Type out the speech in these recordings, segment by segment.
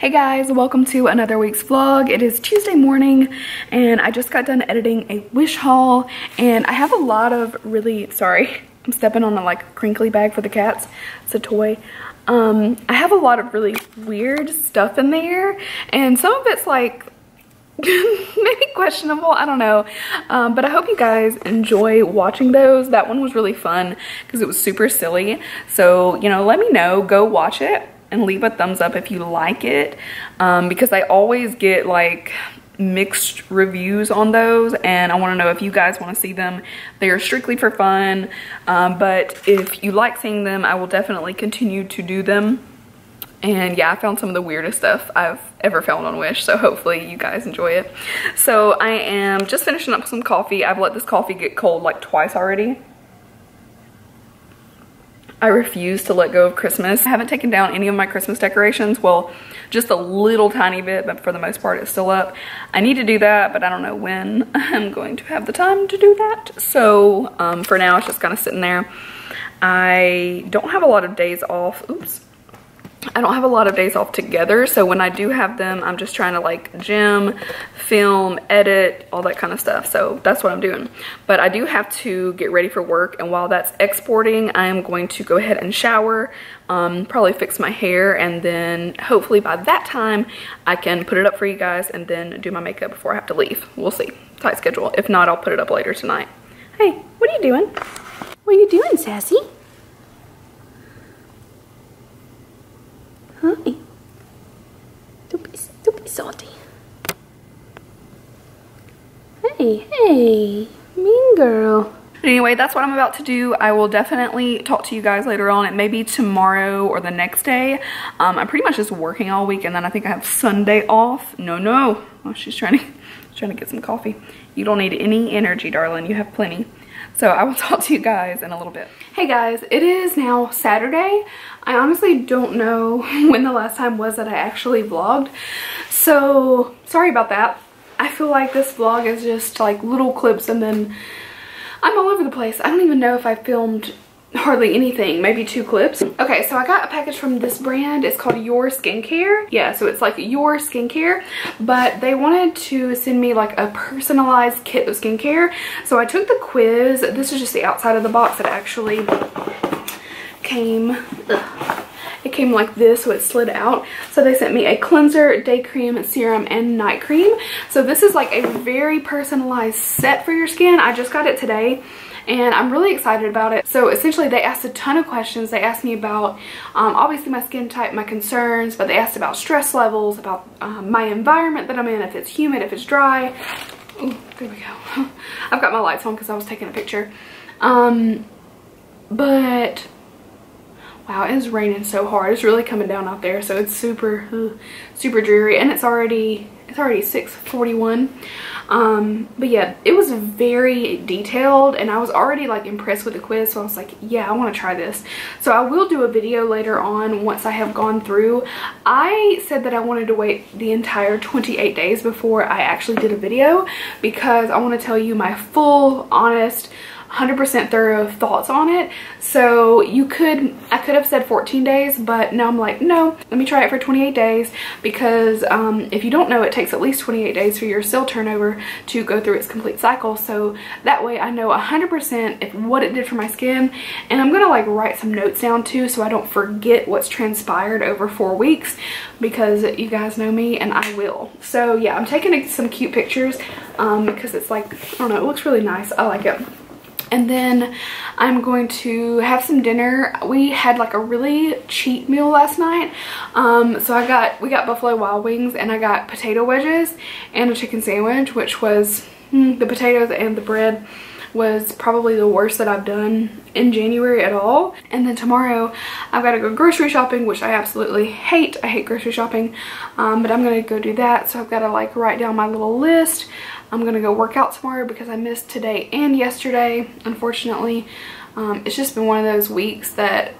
Hey guys, welcome to another week's vlog. It is Tuesday morning and I just got done editing a wish haul and I have a lot of really, sorry, I'm stepping on a like crinkly bag for the cats. It's a toy. I have a lot of really weird stuff in there and some of it's like maybe questionable, I don't know, but I hope you guys enjoy watching those. That one was really fun because it was super silly, so you know, let me know, go watch it and leave a thumbs up if you like it, because I always get like mixed reviews on those and I want to know if you guys want to see them. They are strictly for fun, but if you like seeing them, I will definitely continue to do them. And yeah, I found some of the weirdest stuff I've ever found on Wish, so hopefully you guys enjoy it. So I am just finishing up some coffee. I've let this coffee get cold like twice already. I refuse to let go of Christmas. I haven't taken down any of my Christmas decorations. Well, just a little tiny bit, but for the most part it's still up. I need to do that, but I don't know when I'm going to have the time to do that. So for now, it's just kind of sitting there. I don't have a lot of days off. Oops. I don't have a lot of days off together, so when I do have them, I'm just trying to like gym, film, edit, all that kind of stuff. So that's what I'm doing. But I do have to get ready for work, and while that's exporting, I am going to go ahead and shower, probably fix my hair, and then hopefully by that time I can put it up for you guys and then do my makeup before I have to leave. We'll see. Tight schedule. If not, I'll put it up later tonight. Hey, what are you doing? What are you doing, Sassy? Hi. Don't be salty. Hey, mean girl. Anyway, that's what I'm about to do. I will definitely talk to you guys later on. It may be tomorrow or the next day. I'm pretty much just working all week, and then I think I have Sunday off. No. Oh, she's trying to get some coffee. You don't need any energy, darling. You have plenty. So I will talk to you guys in a little bit. Hey guys, it is now Saturday. I honestly don't know when the last time was that I actually vlogged. So sorry about that. I feel like this vlog is just like little clips and then I'm all over the place. I don't even know if I filmed hardly anything, maybe 2 clips. Okay, so I got a package from this brand. It's called Your Skincare. Yeah, so it's like Your Skincare, but they wanted to send me like a personalized kit of skincare. So I took the quiz. This is just the outside of the box. It actually came, it came like this, so it slid out. So they sent me a cleanser, day cream, serum, and night cream. So this is like a very personalized set for your skin. I just got it today and I'm really excited about it. So essentially they asked a ton of questions. They asked me about obviously my skin type, my concerns, but they asked about stress levels, about my environment that I'm in, if it's humid, if it's dry. Ooh, there we go. I've got my lights on because I was taking a picture. But wow, it's raining so hard. It's really coming down out there, so it's super dreary, and it's already 6:41. But yeah, it was very detailed and I was already like impressed with the quiz, so I was like, yeah, I want to try this. So I will do a video later on once I have gone through. I said that I wanted to wait the entire 28 days before I actually did a video because I want to tell you my full, honest, 100% thorough thoughts on it. So I could have said 14 days, but now I'm like, no, let me try it for 28 days because if you don't know, it takes at least 28 days for your cell turnover to go through its complete cycle. So that way I know 100% what it did for my skin, and I'm gonna like write some notes down too so I don't forget what's transpired over 4 weeks because you guys know me and I will. So yeah, I'm taking some cute pictures because it's like, I don't know, it looks really nice. I like it. And then I'm going to have some dinner. We had like a really cheap meal last night. So we got Buffalo Wild Wings and I got potato wedges and a chicken sandwich, which was, the potatoes and the bread was probably the worst that I've done in January at all. And then tomorrow I've got to go grocery shopping, which I absolutely hate. I hate grocery shopping, but I'm going to go do that. So I've got to like write down my little list. I'm gonna go work out tomorrow because I missed today and yesterday, unfortunately. It's just been one of those weeks that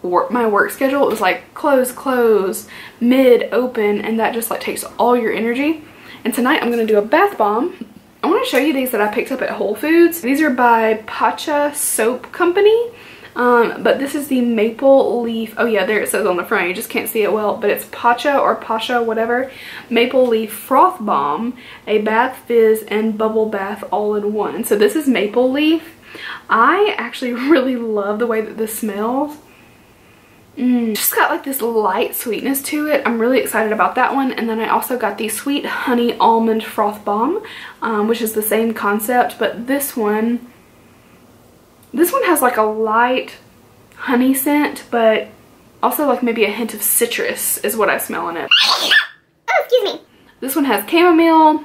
my work schedule was like close, mid, open, and that just like takes all your energy. And tonight I'm gonna do a bath bomb. I want to show you these that I picked up at Whole Foods. These are by Pacha Soap Company. But this is the maple leaf. Oh yeah, there it says on the front. You just can't see it well, but it's Pacha or Pasha, whatever. Maple leaf froth bomb, a bath fizz, and bubble bath all in one. So this is maple leaf. I actually really love the way that this smells. Just got like this light sweetness to it. I'm really excited about that one. And then I also got the sweet honey almond froth bomb, which is the same concept, but this one has like a light honey scent, but also like maybe a hint of citrus is what I smell in it. Oh, excuse me. This one has chamomile,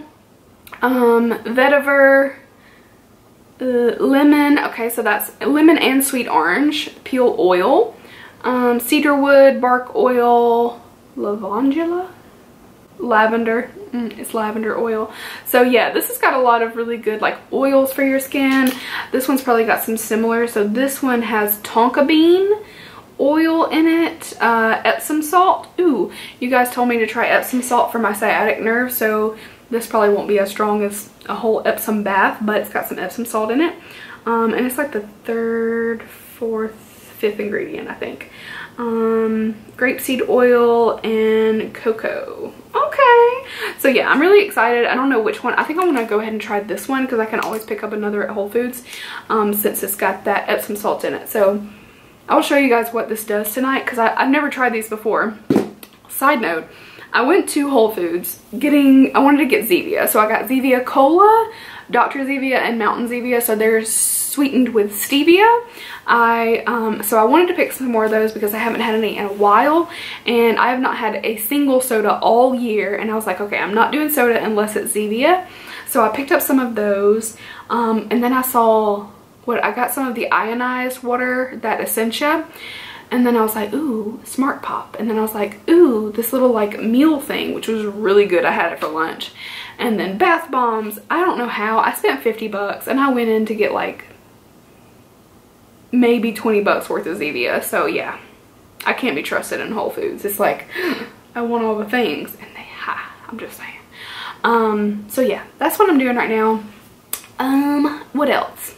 vetiver, lemon. Okay, so that's lemon and sweet orange, peel oil, cedarwood, bark oil, lavandula, lavender. It's lavender oil. So yeah, this has got a lot of really good like oils for your skin. This one's probably got some similar. So this one has tonka bean oil in it, Epsom salt. Ooh, you guys told me to try Epsom salt for my sciatic nerve, so this probably won't be as strong as a whole Epsom bath, but it's got some Epsom salt in it. And it's like the third, fourth, fifth ingredient, I think. Grapeseed oil and cocoa. Okay, so yeah, I'm really excited. I don't know which one. I think I want to go ahead and try this one because I can always pick up another at Whole Foods, since it's got that Epsom salt in it. So I'll show you guys what this does tonight because I've never tried these before. Side note, I went to Whole Foods I wanted to get Zevia. So I got Zevia Cola, Dr. Zevia, and Mountain Zevia. So they're sweetened with stevia. So I wanted to pick some more of those because I haven't had any in a while, and I have not had a single soda all year, and I was like, okay, I'm not doing soda unless it's Zevia. So I picked up some of those, and then I got some of the ionized water, that Essentia, and then I was like, ooh, Smart Pop, and then I was like, ooh, this little like meal thing, which was really good. I had it for lunch. And then bath bombs. I don't know how. I spent 50 bucks, and I went in to get like maybe 20 bucks worth of Zevia. So yeah, I can't be trusted in Whole Foods. It's like, I want all the things, and I'm just saying. So yeah, that's what I'm doing right now. What else?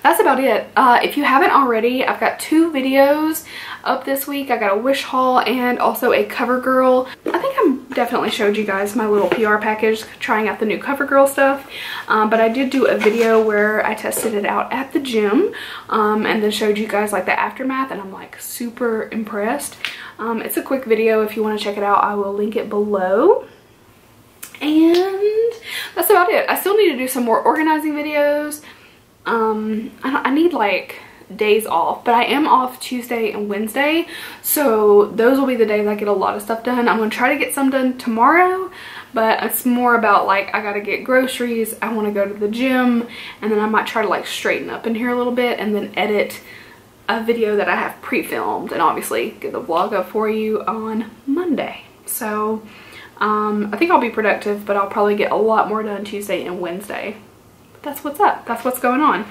That's about it. If you haven't already, I've got 2 videos up this week. I got a wish haul and also a CoverGirl. I think I definitely showed you guys my little PR package trying out the new CoverGirl stuff. But I did do a video where I tested it out at the gym, and then showed you guys like the aftermath, and I'm like super impressed. It's a quick video. If you want to check it out, I will link it below. And that's about it. I still need to do some more organizing videos. I need like days off, but I am off Tuesday and Wednesday, so those will be the days I get a lot of stuff done. I'm gonna try to get some done tomorrow, but it's more about like I gotta get groceries, I want to go to the gym, and then I might try to like straighten up in here a little bit and then edit a video that I have pre-filmed and obviously get the vlog up for you on Monday. So I think I'll be productive, but I'll probably get a lot more done Tuesday and Wednesday. That's what's up. That's what's going on.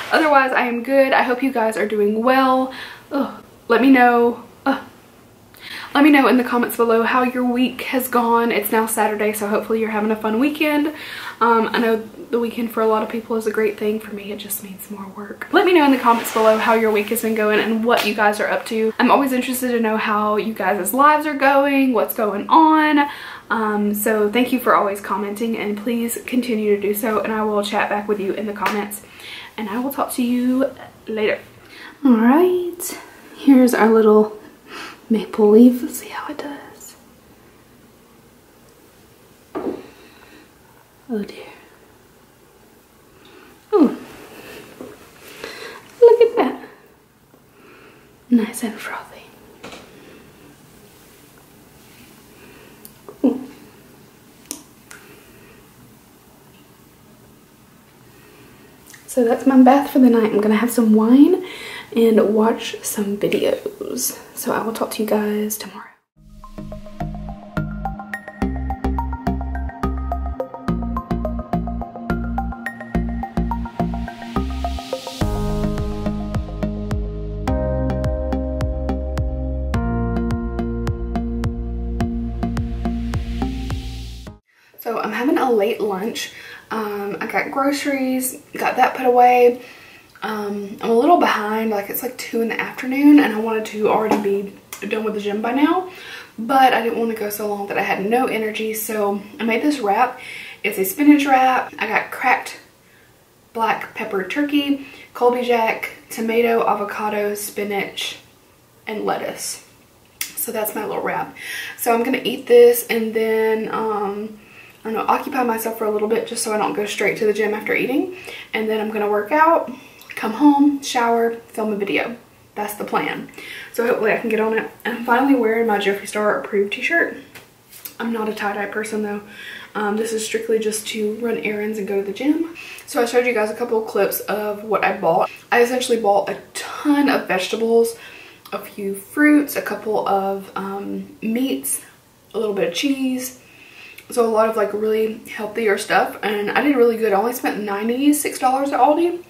Otherwise, I am good. I hope you guys are doing well. Let me know. Let me know in the comments below how your week has gone. It's now Saturday, so hopefully you're having a fun weekend. I know the weekend for a lot of people is a great thing. For me, it just means more work. Let me know in the comments below how your week has been going and what you guys are up to. I'm always interested to know how you guys' lives are going, what's going on. So thank you for always commenting, and please continue to do so, and I will chat back with you in the comments, and I will talk to you later. All right, here's our little maple leaf. Let's see how it does. Oh dear. Oh, look at that. Nice and frothy. So that's my bath for the night. I'm gonna have some wine and watch some videos. So I will talk to you guys tomorrow. So I'm having a late lunch. I got groceries, got that put away. I'm a little behind, like it's like 2 in the afternoon, and I wanted to already be done with the gym by now, but I didn't want to go so long that I had no energy. So I made this wrap. It's a spinach wrap. I got cracked black pepper turkey, Colby Jack, tomato, avocado, spinach, and lettuce. So that's my little wrap. So I'm gonna eat this and then I don't know, occupy myself for a little bit just so I don't go straight to the gym after eating. And then I'm gonna work out, come home, shower, film a video. That's the plan. So hopefully I can get on it. I'm finally wearing my Jeffree Star approved t-shirt. I'm not a tie-dye person though. This is strictly just to run errands and go to the gym. So I showed you guys a couple of clips of what I bought. I essentially bought a ton of vegetables, a few fruits, a couple of meats, a little bit of cheese. So a lot of like really healthier stuff, and I did really good. I only spent $96 at Aldi.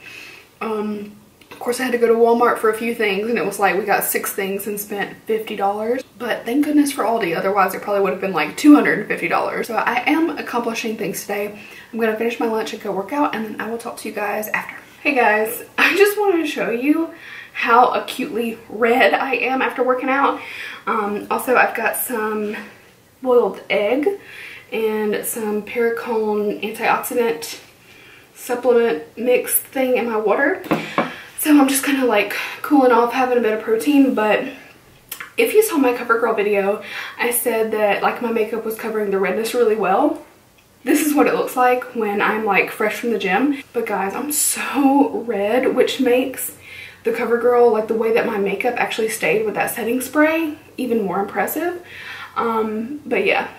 Of course I had to go to Walmart for a few things, and it was like we got 6 things and spent $50. But thank goodness for Aldi, otherwise it probably would have been like $250. So I am accomplishing things today. I'm gonna finish my lunch and go work out, and then I will talk to you guys after. Hey guys, I just wanted to show you how acutely red I am after working out. Also I've got some boiled egg and some Pericone antioxidant supplement mix thing in my water. So I'm just kind of like cooling off, having a bit of protein. But if you saw my CoverGirl video, I said that like my makeup was covering the redness really well. This is what it looks like when I'm like fresh from the gym. But guys, I'm so red, which makes the CoverGirl, like the way that my makeup actually stayed with that setting spray, even more impressive. But yeah,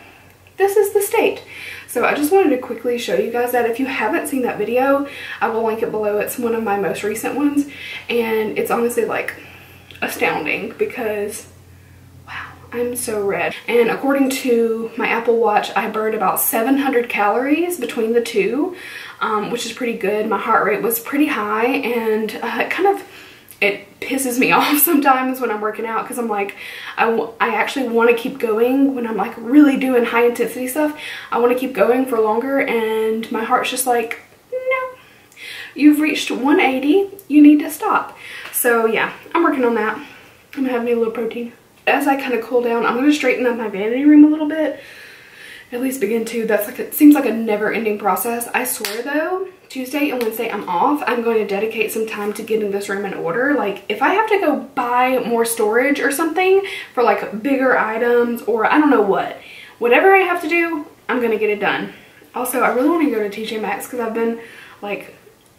this is the state. So I just wanted to quickly show you guys that. If you haven't seen that video, I will link it below. It's one of my most recent ones, and it's honestly like astounding because wow, I'm so red. And according to my Apple Watch, I burned about 700 calories between the two, which is pretty good. My heart rate was pretty high, and it pisses me off sometimes when I'm working out, because I'm like, I actually want to keep going when I'm like really doing high intensity stuff. I want to keep going for longer, and my heart's just like, no, you've reached 180, you need to stop. So yeah, I'm working on that. I'm gonna have me a little protein. As I kind of cool down, I'm gonna straighten up my vanity room a little bit. At least begin to. That's like, it seems like a never-ending process. I swear though, Tuesday and Wednesday I'm off. I'm going to dedicate some time to getting this room in order. Like if I have to go buy more storage or something for like bigger items, or I don't know what, whatever I have to do, I'm gonna get it done. Also, I really want to go to TJ Maxx because I've been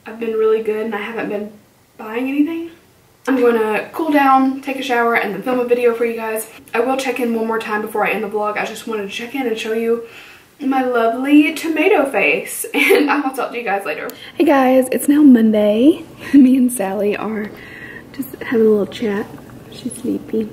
really good and I haven't been buying anything. I'm going to cool down, take a shower, and then film a video for you guys. I will check in one more time before I end the vlog. I just wanted to check in and show you my lovely tomato face, and I will talk to you guys later. Hey guys, it's now Monday. Me and Sally are just having a little chat. She's sleepy.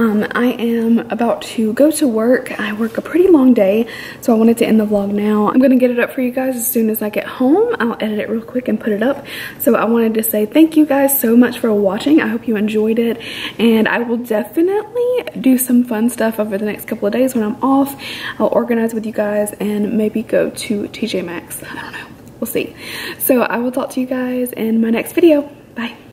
I am about to go to work. I work a pretty long day, so I wanted to end the vlog now. I'm gonna get it up for you guys as soon as I get home. I'll edit it real quick and put it up. So I wanted to say thank you guys so much for watching. I hope you enjoyed it, and I will definitely do some fun stuff over the next couple of days when I'm off. I'll organize with you guys and maybe go to TJ Maxx. I don't know, we'll see. So I will talk to you guys in my next video. Bye.